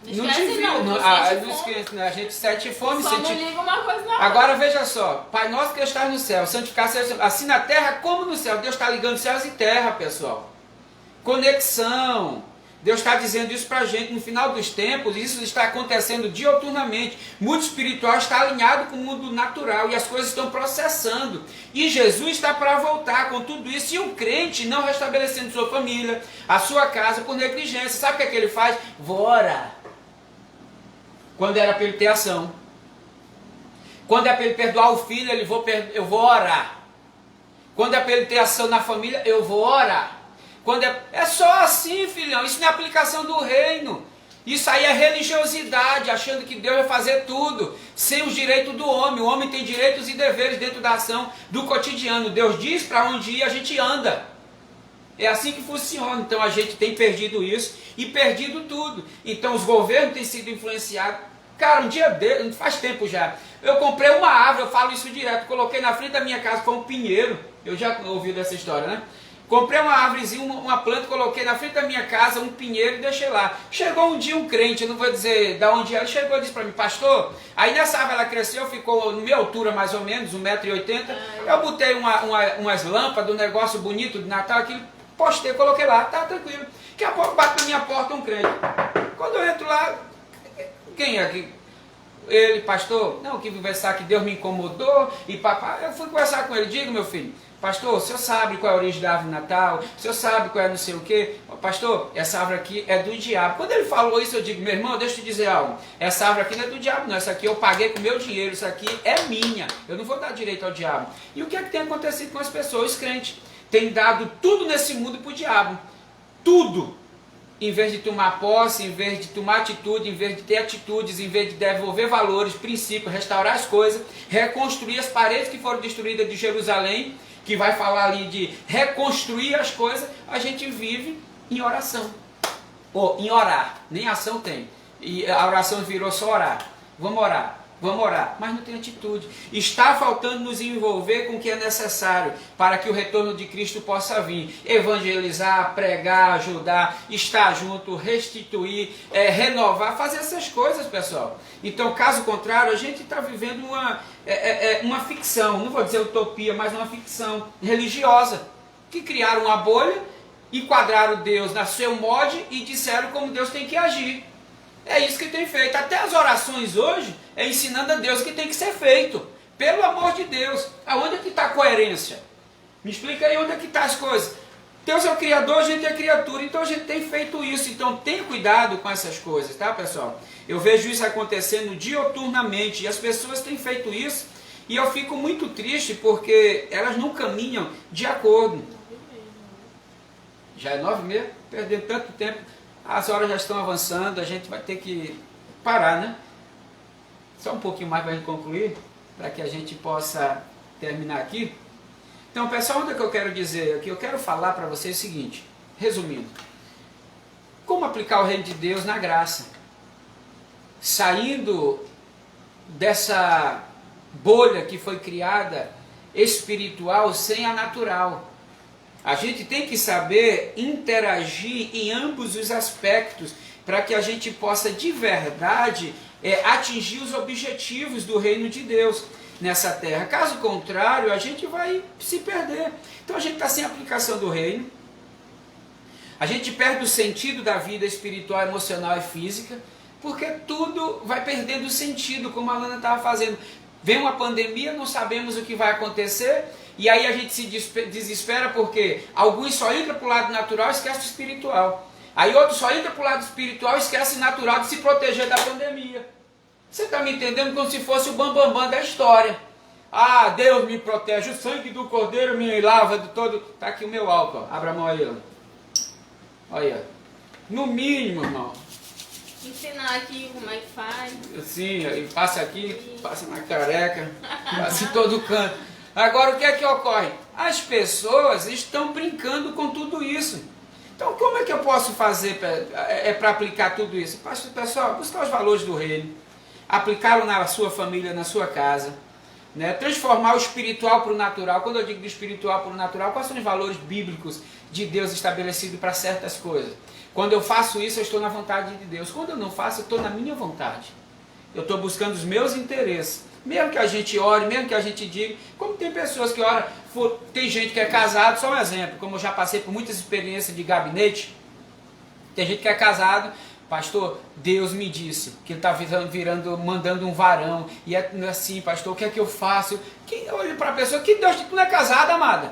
Speaker 1: Não esquece não,
Speaker 2: esquece, a gente sente fome.
Speaker 1: Só não liga uma coisa na outra.
Speaker 2: Agora veja só, Pai nosso que está no céu, santificado seja assim na terra como no céu. Deus está ligando céus e terra, pessoal. Conexão. Deus está dizendo isso para a gente. No final dos tempos, isso está acontecendo dioturnamente. O mundo espiritual está alinhado com o mundo natural e as coisas estão processando. E Jesus está para voltar com tudo isso. E o crente não restabelecendo sua família, a sua casa por negligência. Sabe o que ele faz? Vou orar. Quando era para ele ter ação. Quando é para ele perdoar o filho, eu vou orar. Quando é para ele ter ação na família, eu vou orar. Quando é só assim, filhão. Isso não é aplicação do reino. Isso aí é religiosidade, achando que Deus vai fazer tudo, sem os direitos do homem. O homem tem direitos e deveres dentro da ação do cotidiano. Deus diz para onde ir, a gente anda. É assim que funciona. Então a gente tem perdido isso e perdido tudo. Então os governos têm sido influenciados. Cara, um dia faz tempo já, eu comprei uma árvore, eu falo isso direto, coloquei na frente da minha casa, foi um pinheiro. Eu já ouvi dessa história, né? Comprei uma árvorezinha, uma planta, coloquei na frente da minha casa, um pinheiro e deixei lá. Chegou um dia um crente, eu não vou dizer de onde era, chegou e disse para mim, pastor, aí nessa árvore ela cresceu, ficou na minha altura mais ou menos, 1,80 m. Eu botei umas lâmpadas, um negócio bonito de Natal, aquilo, postei, coloquei lá, tá tranquilo. Daqui a pouco bate na minha porta um crente. Quando eu entro lá, quem é que... Ele, pastor, não, que conversar que Deus me incomodou e papai, eu fui conversar com ele, diga meu filho, Pastor, o senhor sabe qual é a origem da árvore de Natal? O senhor sabe qual é não sei o quê? Pastor, essa árvore aqui é do diabo. Quando ele falou isso, eu digo, meu irmão, deixa eu te dizer algo. Essa árvore aqui não é do diabo, não. Essa aqui eu paguei com meu dinheiro. Isso aqui é minha. Eu não vou dar direito ao diabo. E o que é que tem acontecido com as pessoas? Os crentes têm dado tudo nesse mundo para o diabo. Tudo. Em vez de tomar posse, em vez de tomar atitude, em vez de ter atitudes, em vez de devolver valores, princípios, restaurar as coisas, reconstruir as paredes que foram destruídas de Jerusalém, que vai falar ali de reconstruir as coisas, a gente vive em oração. Ou em orar, nem ação tem. E a oração virou só orar. Vamos orar, mas não tem atitude. Está faltando nos envolver com o que é necessário para que o retorno de Cristo possa vir. Evangelizar, pregar, ajudar, estar junto, restituir, renovar, fazer essas coisas, pessoal. Então, caso contrário, a gente está vivendo uma ficção, não vou dizer utopia, mas uma ficção religiosa, que criaram uma bolha, enquadraram Deus na seu molde e disseram como Deus tem que agir. É isso que tem feito. Até as orações hoje é ensinando a Deus o que tem que ser feito. Pelo amor de Deus. Aonde é que está a coerência? Me explica aí onde é que está as coisas. Deus é o Criador, a gente é criatura. Então a gente tem feito isso. Então tenha cuidado com essas coisas, tá, pessoal? Eu vejo isso acontecendo dioturnamente. E as pessoas têm feito isso. E eu fico muito triste porque elas não caminham de acordo. Já é 9h30? Perdendo tanto tempo. As horas já estão avançando, a gente vai ter que parar, né? Só um pouquinho mais para a gente concluir, para que a gente possa terminar aqui. Então, pessoal, onde é que eu quero dizer aqui? Eu quero falar para vocês o seguinte, resumindo. Como aplicar o reino de Deus na graça? Saindo dessa bolha que foi criada espiritual sem a natural. A gente tem que saber interagir em ambos os aspectos para que a gente possa de verdade atingir os objetivos do reino de Deus nessa terra. Caso contrário, a gente vai se perder. Então a gente está sem aplicação do reino, a gente perde o sentido da vida espiritual, emocional e física, porque tudo vai perdendo sentido, como a Lana estava fazendo. Vem uma pandemia, não sabemos o que vai acontecer, e aí a gente se desespera porque alguns só entram para o lado natural e esquecem o espiritual. Aí outros só entram para o lado espiritual e esquecem o natural de se proteger da pandemia. Você está me entendendo? Como se fosse o bambambam da história. Ah, Deus me protege, o sangue do Cordeiro me lava de todo... Está aqui o meu álcool, abra a mão aí. Olha, no mínimo, irmão.
Speaker 1: Ensinar aqui como é que faz.
Speaker 2: Sim, aí passa aqui, passa na careca, passa em todo canto. Agora, o que é que ocorre? As pessoas estão brincando com tudo isso. Então, como é que eu posso fazer para aplicar tudo isso? Pessoal, buscar os valores do reino, aplicá-lo na sua família, na sua casa, né? Transformar o espiritual para o natural. Quando eu digo do espiritual para o natural, quais são os valores bíblicos de Deus estabelecidos para certas coisas? Quando eu faço isso, eu estou na vontade de Deus. Quando eu não faço, eu estou na minha vontade. Eu estou buscando os meus interesses. Mesmo que a gente ore, mesmo que a gente diga, como tem pessoas que oram, tem gente que é casado, só um exemplo, como eu já passei por muitas experiências de gabinete, tem gente que é casado, pastor, Deus me disse que ele está mandando um varão, e é assim, pastor, o que é que eu faço? Eu olho para a pessoa, que Deus, tu não é casada, amada?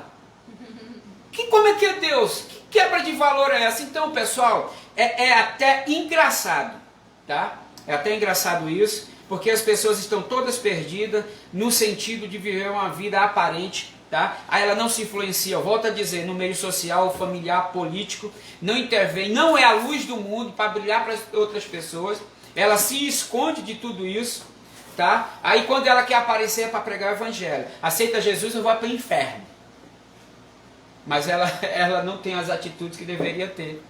Speaker 2: Como é que é Deus? Que quebra de valor é essa? Então, pessoal, é até engraçado, tá? É até engraçado isso, porque as pessoas estão todas perdidas no sentido de viver uma vida aparente, tá? Aí ela não se influencia, volto a dizer, no meio social, familiar, político, não intervém, não é a luz do mundo para brilhar para outras pessoas, ela se esconde de tudo isso, tá? Aí quando ela quer aparecer é para pregar o evangelho, aceita Jesus, não vai para o inferno. Mas ela não tem as atitudes que deveria ter.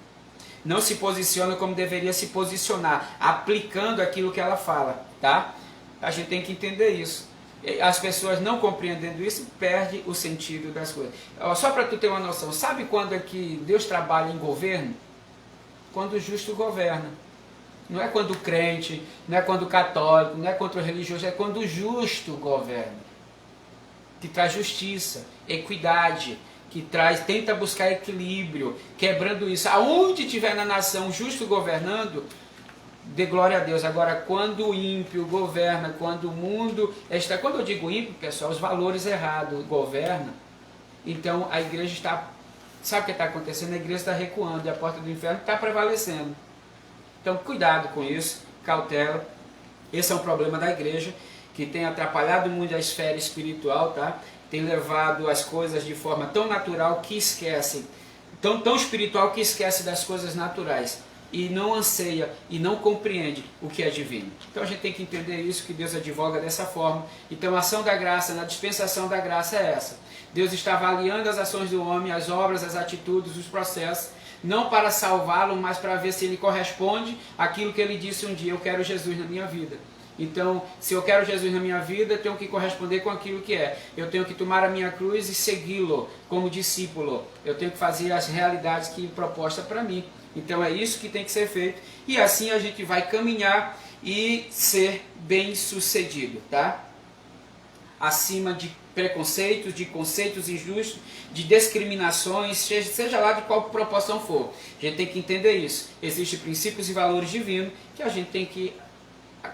Speaker 2: Não se posiciona como deveria se posicionar, aplicando aquilo que ela fala, tá? A gente tem que entender isso. As pessoas não compreendendo isso, perdem o sentido das coisas. Só para tu ter uma noção, sabe quando é que Deus trabalha em governo? Quando o justo governa. Não é quando o crente, não é quando o católico, não é quando o religioso, é quando o justo governa. Que traz justiça, equidade, que tenta buscar equilíbrio, quebrando isso. Aonde tiver na nação justo governando, dê glória a Deus. Agora, quando o ímpio governa, quando o mundo está... Quando eu digo ímpio, pessoal, os valores errados governam, Então a igreja está... Sabe o que está acontecendo? A igreja está recuando e a porta do inferno está prevalecendo. Então cuidado com isso, cautela. Esse é um problema da igreja, que tem atrapalhado muito a esfera espiritual, tá? Tem levado as coisas de forma tão natural que esquece, tão espiritual que esquece das coisas naturais. E não anseia e não compreende o que é divino. Então a gente tem que entender isso, que Deus advoga dessa forma. Então a ação da graça, na dispensação da graça é essa. Deus está avaliando as ações do homem, as obras, as atitudes, os processos, não para salvá-lo, mas para ver se ele corresponde àquilo que ele disse um dia: eu quero Jesus na minha vida. Então, se eu quero Jesus na minha vida, eu tenho que corresponder com aquilo que é. Eu tenho que tomar a minha cruz e segui-lo como discípulo. Eu tenho que fazer as realidades que ele proposta para mim. Então é isso que tem que ser feito. E assim a gente vai caminhar e ser bem sucedido, tá? Acima de preconceitos, de conceitos injustos, de discriminações, seja lá de qual proporção for. A gente tem que entender isso. Existem princípios e valores divinos que a gente tem que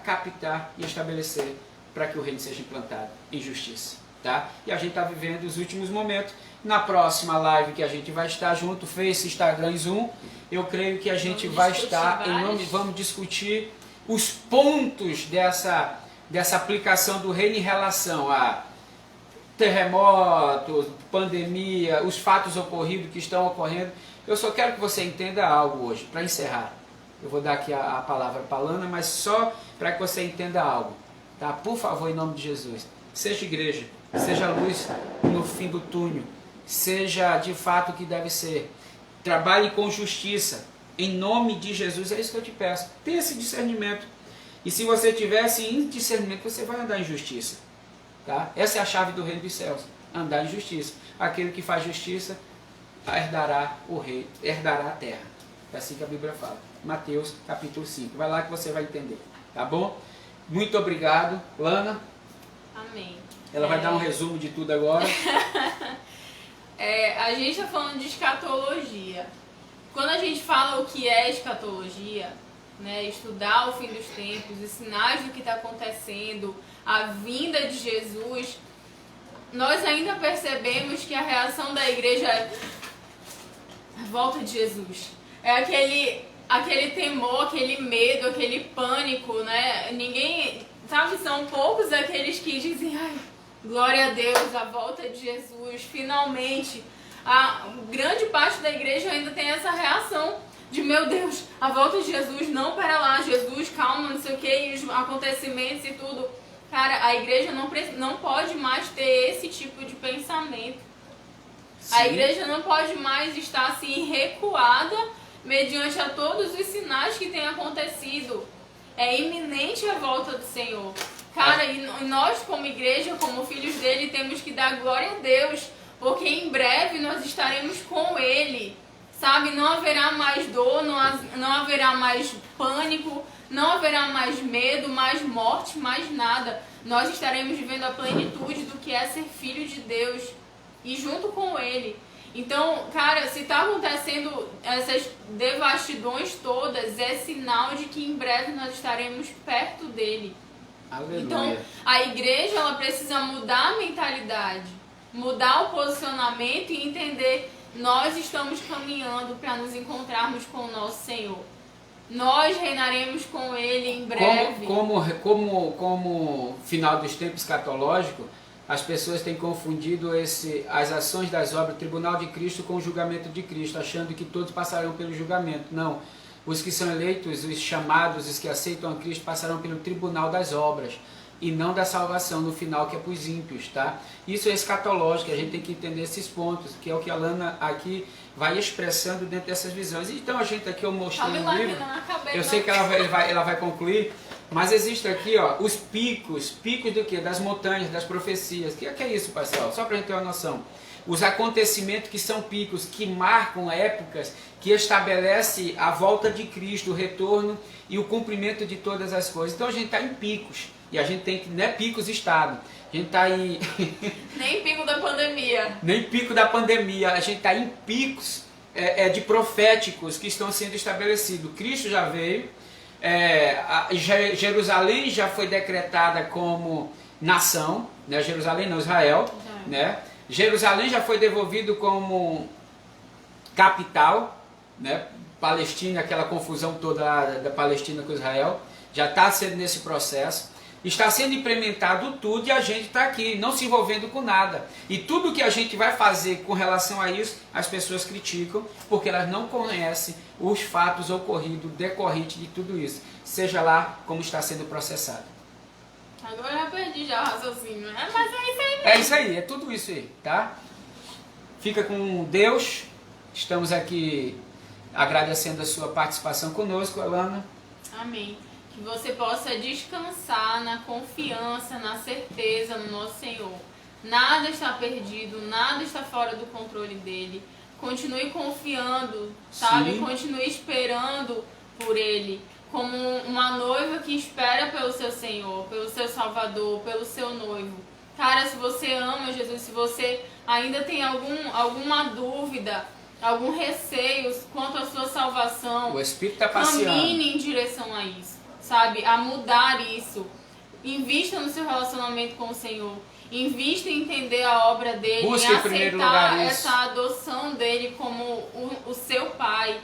Speaker 2: captar e estabelecer para que o reino seja implantado em justiça, tá? E a gente está vivendo os últimos momentos. Na próxima live que a gente vai estar junto, Face, Instagram e Zoom, eu creio que a gente vai estar, vamos discutir os pontos dessa aplicação do reino em relação a terremotos, pandemia, os fatos ocorridos que estão ocorrendo. Eu só quero que você entenda algo hoje, para encerrar. Eu vou dar aqui a palavra para a Lana, mas só para que você entenda algo, tá? Por favor, em nome de Jesus, seja igreja, seja luz no fim do túnel, seja de fato o que deve ser. Trabalhe com justiça, em nome de Jesus, é isso que eu te peço. Tenha esse discernimento. E se você tiver esse discernimento, você vai andar em justiça, tá? Essa é a chave do reino dos céus, andar em justiça. Aquele que faz justiça herdará o rei, herdará a terra. É assim que a Bíblia fala. Mateus capítulo 5. Vai lá que você vai entender, tá bom? Muito obrigado. Lana?
Speaker 1: Amém.
Speaker 2: Ela vai dar um resumo de tudo agora.
Speaker 1: A gente está falando de escatologia. Quando a gente fala o que é escatologia, né, estudar o fim dos tempos, os sinais do que está acontecendo, a vinda de Jesus, nós ainda percebemos que a reação da igreja é a volta de Jesus. É aquele temor, aquele medo, aquele pânico, né? Ninguém, sabe, são poucos aqueles que dizem: ai, glória a Deus, a volta de Jesus, finalmente. A grande parte da igreja ainda tem essa reação de: meu Deus, a volta de Jesus, não, pera lá, Jesus, calma, não sei o que, e os acontecimentos e tudo. Cara, a igreja não pode mais ter esse tipo de pensamento. Sim. A igreja não pode mais estar assim recuada mediante a todos os sinais que têm acontecido. É iminente a volta do Senhor. Cara, e nós como igreja, como filhos dele, temos que dar glória a Deus, porque em breve nós estaremos com ele, sabe? Não haverá mais dor, não haverá mais pânico, não haverá mais medo, mais morte, mais nada. Nós estaremos vivendo a plenitude do que é ser filho de Deus e junto com ele. Então, cara, se está acontecendo essas devastidões todas, é sinal de que em breve nós estaremos perto dele.
Speaker 2: Aleluia.
Speaker 1: Então, a igreja ela precisa mudar a mentalidade, mudar o posicionamento e entender: nós estamos caminhando para nos encontrarmos com o nosso Senhor. Nós reinaremos com ele em breve.
Speaker 2: Como final dos tempos escatológico, as pessoas têm confundido as ações das obras, o tribunal de Cristo com o julgamento de Cristo, achando que todos passarão pelo julgamento. Não. Os que são eleitos, os chamados, os que aceitam a Cristo, passarão pelo tribunal das obras e não da salvação no final, que é para os ímpios, tá? Isso é escatológico, a gente tem que entender esses pontos, que é o que a Lana aqui vai expressando dentro dessas visões. Então a gente aqui, eu mostrei no livro, eu sei que ela vai concluir, mas existe aqui, ó, os picos do quê? Das montanhas, das profecias. O que é isso, pessoal? Só para a gente ter uma noção. Os acontecimentos que são picos, que marcam épocas, que estabelece a volta de Cristo, o retorno e o cumprimento de todas as coisas. Então a gente está em picos. E a gente tem que, não é picos estado, a gente está em...
Speaker 1: Nem pico da pandemia.
Speaker 2: Nem pico da pandemia, a gente está em picos de proféticos que estão sendo estabelecidos. Cristo já veio, Jerusalém já foi decretada como nação, né? Jerusalém não, Israel, né? Jerusalém já foi devolvido como capital, né? Palestina, aquela confusão toda da Palestina com Israel, já está sendo nesse processo. Está sendo implementado tudo e a gente está aqui, não se envolvendo com nada. E tudo que a gente vai fazer com relação a isso, as pessoas criticam, porque elas não conhecem os fatos ocorridos, decorrentes de tudo isso. Seja lá como está sendo processado.
Speaker 1: Agora eu já perdi já o raciocínio, né? Mas é isso aí mesmo.
Speaker 2: É isso aí, é tudo isso aí, tá? Fica com Deus. Estamos aqui agradecendo a sua participação conosco, Alana.
Speaker 1: Amém. Que você possa descansar na confiança, na certeza no nosso Senhor. Nada está perdido, nada está fora do controle dele. Continue confiando, sabe?
Speaker 2: Sim.
Speaker 1: Continue esperando por ele. Como uma noiva que espera pelo seu Senhor, pelo seu Salvador, pelo seu noivo. Cara, se você ama Jesus, se você ainda tem alguma dúvida, algum receio quanto à sua salvação,
Speaker 2: O Espírito está passeando.
Speaker 1: camine em direção a isso, sabe? A mudar isso. Invista no seu relacionamento com o Senhor. Invista em entender a obra dele,
Speaker 2: Busque
Speaker 1: em
Speaker 2: em primeiro
Speaker 1: aceitar
Speaker 2: lugar isso.
Speaker 1: essa adoção dele como o seu Pai,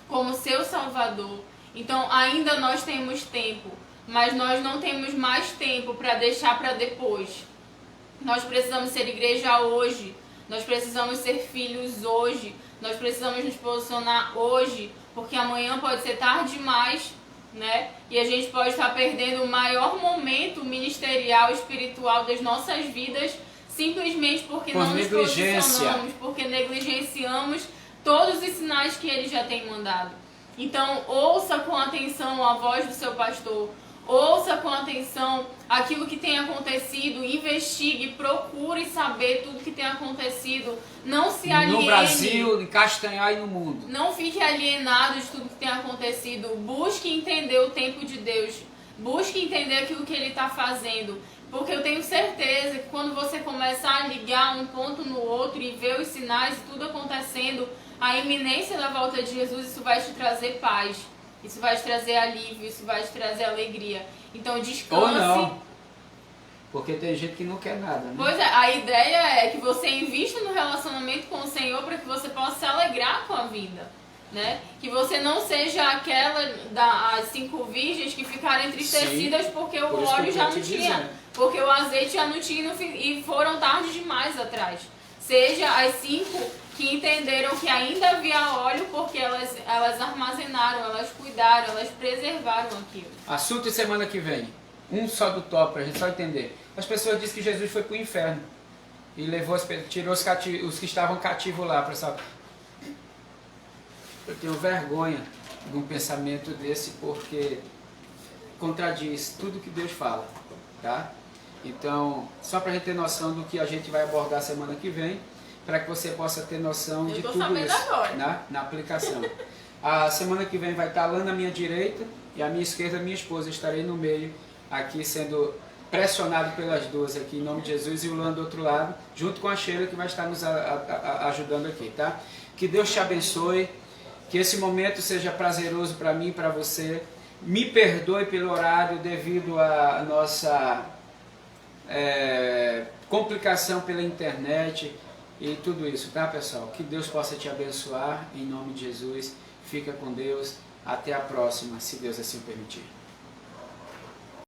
Speaker 1: como seu Salvador. Então, ainda nós temos tempo, mas nós não temos mais tempo para deixar para depois. Nós precisamos ser igreja hoje, nós precisamos ser filhos hoje, nós precisamos nos posicionar hoje, porque amanhã pode ser tarde demais, né? E a gente pode estar perdendo o maior momento ministerial, espiritual das nossas vidas, simplesmente porque
Speaker 2: Por
Speaker 1: não nos
Speaker 2: negligência.
Speaker 1: posicionamos, porque negligenciamos todos os sinais que ele já tem mandado. Então, ouça com atenção a voz do seu pastor, ouça com atenção aquilo que tem acontecido, investigue, procure saber tudo que tem acontecido, não se aliene.
Speaker 2: No Brasil, em Castanhal e no mundo.
Speaker 1: Não fique alienado de tudo que tem acontecido. Busque entender o tempo de Deus. Busque entender aquilo que Ele está fazendo. Porque eu tenho certeza que quando você começar a ligar um ponto no outro e ver os sinais e tudo acontecendo, a iminência da volta de Jesus, isso vai te trazer paz. Isso vai te trazer alívio, isso vai te trazer alegria. Então descanse.
Speaker 2: Ou não. Porque tem gente que não quer nada, né?
Speaker 1: Pois é, a ideia é que você invista no relacionamento com o Senhor para que você possa se alegrar com a vida, né? Que você não seja aquela das 5 virgens que ficaram entristecidas porque
Speaker 2: Por
Speaker 1: o
Speaker 2: isso que
Speaker 1: óleo
Speaker 2: eu
Speaker 1: já
Speaker 2: tô
Speaker 1: não
Speaker 2: te
Speaker 1: tinha,
Speaker 2: dizendo.
Speaker 1: porque o azeite já não tinha e foram tarde demais atrás. Seja as 5 que entenderam que ainda havia óleo porque elas armazenaram, elas cuidaram, elas preservaram aquilo.
Speaker 2: Assunto de semana que vem. Um só do top, pra gente só entender. As pessoas dizem que Jesus foi pro inferno e levou tirou os que estavam cativos lá. Eu tenho vergonha de um pensamento desse porque contradiz tudo que Deus fala, tá? Então, só pra gente ter noção do que a gente vai abordar semana que vem, para que você possa ter noção
Speaker 1: Eu
Speaker 2: de
Speaker 1: tô
Speaker 2: tudo
Speaker 1: sabendo
Speaker 2: isso,
Speaker 1: agora.
Speaker 2: né? Na aplicação. A semana que vem vai estar lá na minha direita e à minha esquerda minha esposa. Estarei no meio, aqui sendo pressionado pelas duas aqui em nome de Jesus, e o Luan do outro lado, junto com a Sheila que vai estar nos ajudando aqui, tá? Que Deus te abençoe, que esse momento seja prazeroso para mim e para você. Me perdoe pelo horário devido à nossa complicação pela internet e tudo isso, tá, pessoal? Que Deus possa te abençoar em nome de Jesus. Fica com Deus. Até a próxima, se Deus assim permitir.